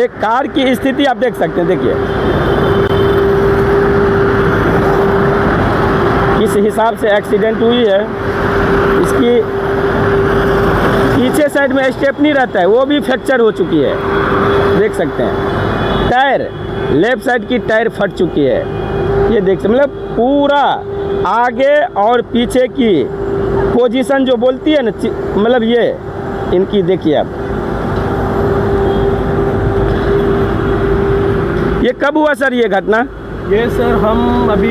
एक कार की स्थिति आप देख सकते हैं, देखिए किस हिसाब से एक्सीडेंट हुई है। इसकी पीछे साइड में स्टेपनी रहता है, वो भी फ्रैक्चर हो चुकी है, देख सकते हैं। टायर, लेफ्ट साइड की टायर फट चुकी है, ये देख सकते, मतलब पूरा आगे और पीछे की पोजीशन जो बोलती है ना, मतलब ये इनकी देखिए आप। ये कब हुआ सर ये घटना? ये सर हम अभी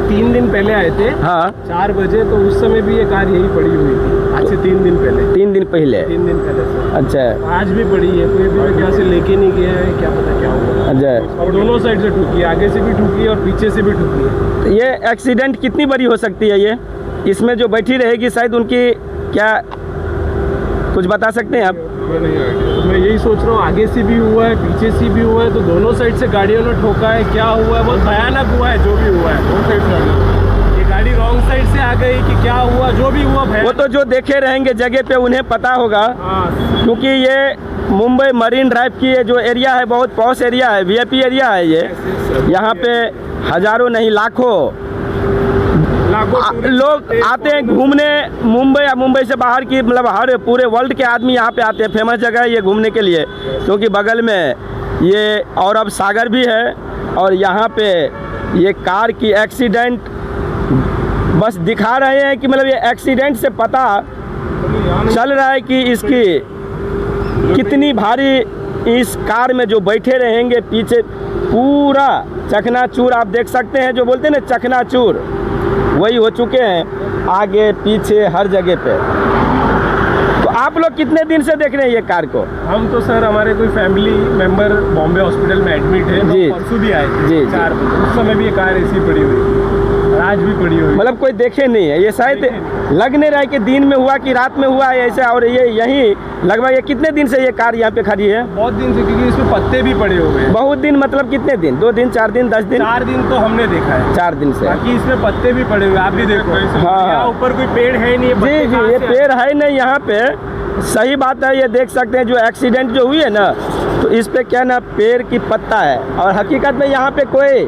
3 दिन पहले आए थे। हाँ 4 बजे, तो उस समय भी ये कार यही पड़ी हुई थी, आज से 3 दिन पहले। 3 दिन पहले? 3 दिन पहले सर। अच्छा। आज भी पड़ी है, कोई भी क्या से लेके नहीं गया है, क्या पता क्या हुआ। अच्छा। और दोनों साइड से ठुकी है, आगे से भी ठुकी है और पीछे से भी ठुकी है। तो ये एक्सीडेंट कितनी बड़ी हो सकती है? ये इसमें जो बैठी रहेगी शायद उनकी क्या कुछ बता सकते हैं आप? मैं यही सोच रहा हूँ, आगे से भी हुआ है, पीछे से भी हुआ है, तो दोनों साइड से गाड़ियों ने ठोका है, क्या हुआ है, बहुत भयानक हुआ है जो भी हुआ है। दोनों साइड से ये गाड़ी रॉन्ग साइड से आ गई कि क्या हुआ, जो भी हुआ वो तो जो देखे रहेंगे जगह पे उन्हें पता होगा। हाँ, क्योंकि ये मुंबई मरीन ड्राइव की ये जो एरिया है बहुत पॉश एरिया है, वीआईपी एरिया है ये। यहाँ पे हजारों नहीं लाखों लोग आते हैं घूमने, मुंबई या मुंबई से बाहर की, मतलब हर पूरे वर्ल्ड के आदमी यहाँ पे आते हैं। फेमस जगह है ये घूमने के लिए, क्योंकि बगल में ये और अब सागर भी है। और यहाँ पे ये कार की एक्सीडेंट बस दिखा रहे हैं कि मतलब ये एक्सीडेंट से पता चल रहा है कि इसकी कितनी भारी, इस कार में जो बैठे रहेंगे पीछे पूरा चकनाचूर, आप देख सकते हैं, जो बोलते हैं ना चकनाचूर, वही हो चुके हैं आगे पीछे हर जगह पे। तो आप लोग कितने दिन से देख रहे हैं ये कार को? हम तो सर, हमारे कोई फैमिली मेंबर बॉम्बे हॉस्पिटल में एडमिट है जी, परसों भी आए थे जी 4 बजे, उस समय भी ये कार ऐसी पड़ी हुई, आज भी पड़ी हुई, मतलब कोई देखे नहीं है। ये शायद लग नहीं रहा है कि दिन में हुआ कि रात में हुआ है ऐसा। और ये यहीं लगभग ये कितने दिन से ये कार यहाँ पे खड़ी है? बहुत दिन से, क्योंकि इसमें पत्ते भी पड़े हुए हैं। बहुत दिन मतलब कितने दिन? 2 दिन, 4 दिन, 10 दिन? 4 दिन तो हमने देखा है। 4 दिन से। बाकी इसमें पत्ते भी पड़े हुए, आप भी देखो। हाँ। यहाँ ऊपर कोई पेड़ है नहीं, जी जी, ये पेड़ है नहीं यहाँ पे, सही बात है। ये देख सकते हैं जो एक्सीडेंट जो हुई है ना, तो इस पे क्या ना पेड़ की पत्ता है, और हकीकत में यहाँ पे कोई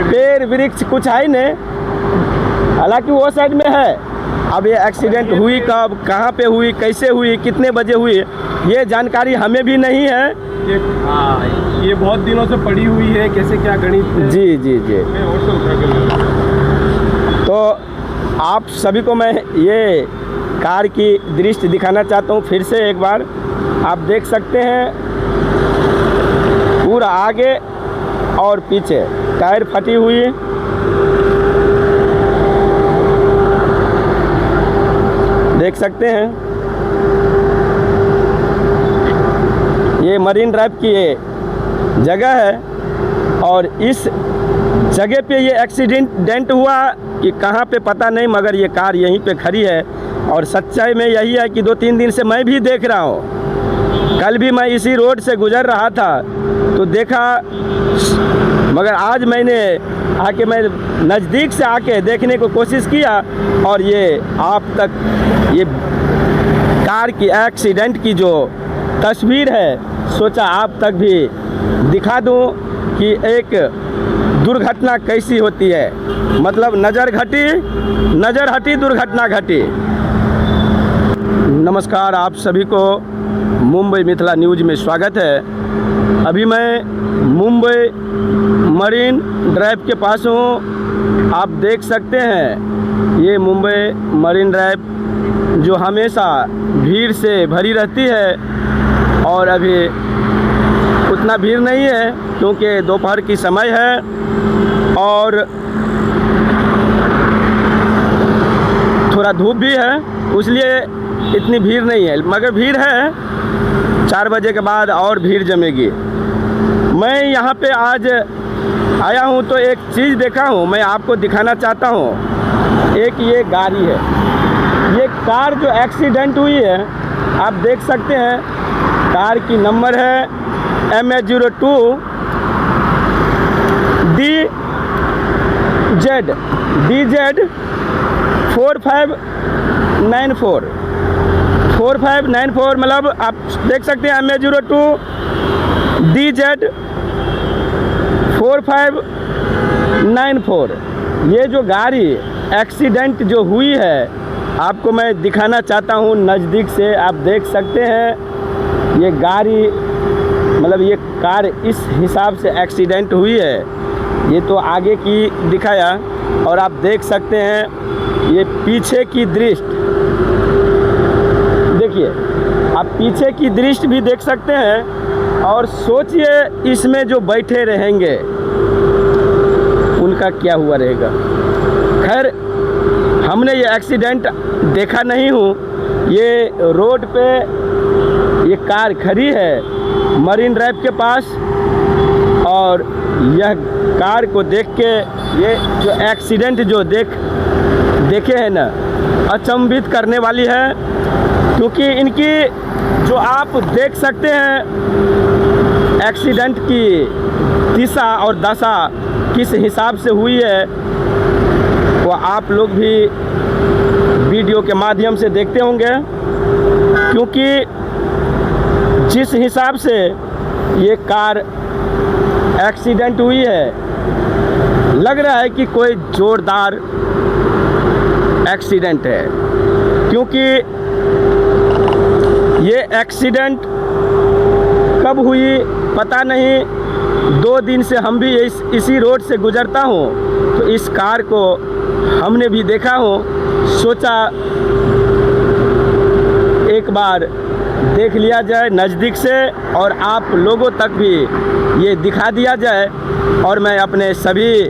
पेड़ वृक्ष कुछ है नहीं, हालांकि वो साइड में है। अब ये एक्सीडेंट हुई कब, कहाँ पे हुई, कैसे हुई, कितने बजे हुई, ये जानकारी हमें भी नहीं है। ये बहुत दिनों से पड़ी हुई है, कैसे क्या गणित। जी जी जी। तो आप सभी को मैं ये कार की दृश्य दिखाना चाहता हूँ फिर से एक बार। आप देख सकते हैं पूरा आगे और पीछे टायर फटी हुई, देख सकते हैं। ये मरीन ड्राइव की ये जगह है, और इस जगह पे ये एक्सीडेंट हुआ कि कहाँ पे पता नहीं, मगर ये कार यहीं पे खड़ी है। और सच्चाई में यही है कि 2-3 दिन से मैं भी देख रहा हूँ। कल भी मैं इसी रोड से गुजर रहा था तो देखा, मगर आज मैंने आके मैं नज़दीक से आके देखने को कोशिश किया, और ये आप तक ये कार की एक्सीडेंट की जो तस्वीर है, सोचा आप तक भी दिखा दूं कि एक दुर्घटना कैसी होती है। मतलब नज़र हटी दुर्घटना घटी। नमस्कार, आप सभी को मुंबई मिथिला न्यूज़ में स्वागत है। अभी मैं मुंबई मरीन ड्राइव के पास हूँ। आप देख सकते हैं ये मुंबई मरीन ड्राइव जो हमेशा भीड़ से भरी रहती है, और अभी उतना भीड़ नहीं है क्योंकि दोपहर की समय है और थोड़ा धूप भी है, इसलिए इतनी भीड़ नहीं है। मगर भीड़ है, 4 बजे के बाद और भीड़ जमेगी। मैं यहाँ पे आज आया हूँ तो एक चीज़ देखा हूँ, मैं आपको दिखाना चाहता हूँ। एक ये गाड़ी है, ये कार जो एक्सीडेंट हुई है, आप देख सकते हैं कार की नंबर है MH02 DZ 4594। मतलब आप देख सकते हैं MH02 DZ4594। ये जो गाड़ी एक्सीडेंट जो हुई है आपको मैं दिखाना चाहता हूँ नज़दीक से। आप देख सकते हैं ये गाड़ी मतलब ये कार इस हिसाब से एक्सीडेंट हुई है। ये तो आगे की दिखाया और आप देख सकते हैं ये पीछे की दृष्टि देखिए, आप पीछे की दृष्टि भी देख सकते हैं और सोचिए इसमें जो बैठे रहेंगे उनका क्या हुआ रहेगा। खैर हमने ये एक्सीडेंट देखा नहीं हूँ, ये रोड पे ये कार खड़ी है मरीन ड्राइव के पास और यह कार को देख के ये जो एक्सीडेंट जो देखे हैं ना अचंभित करने वाली है, क्योंकि इनकी जो आप देख सकते हैं एक्सीडेंट की दिशा और दशा किस हिसाब से हुई है वो आप लोग भी वीडियो के माध्यम से देखते होंगे। क्योंकि जिस हिसाब से ये कार एक्सीडेंट हुई है लग रहा है कि कोई जोरदार एक्सीडेंट है, क्योंकि ये एक्सीडेंट कब हुई पता नहीं। 2 दिन से हम भी इसी रोड से गुजरता हूँ तो इस कार को हमने भी देखा हो, सोचा एक बार देख लिया जाए नज़दीक से और आप लोगों तक भी ये दिखा दिया जाए। और मैं अपने सभी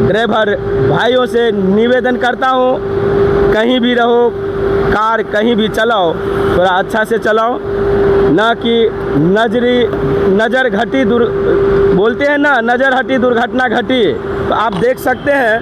ड्राइवर भाइयों से निवेदन करता हूँ कहीं भी रहो, कार कहीं भी चलाओ थोड़ा अच्छा से चलाओ, ना कि नज़र घटी बोलते हैं ना, नज़र हटी दुर्घटना घटी। तो आप देख सकते हैं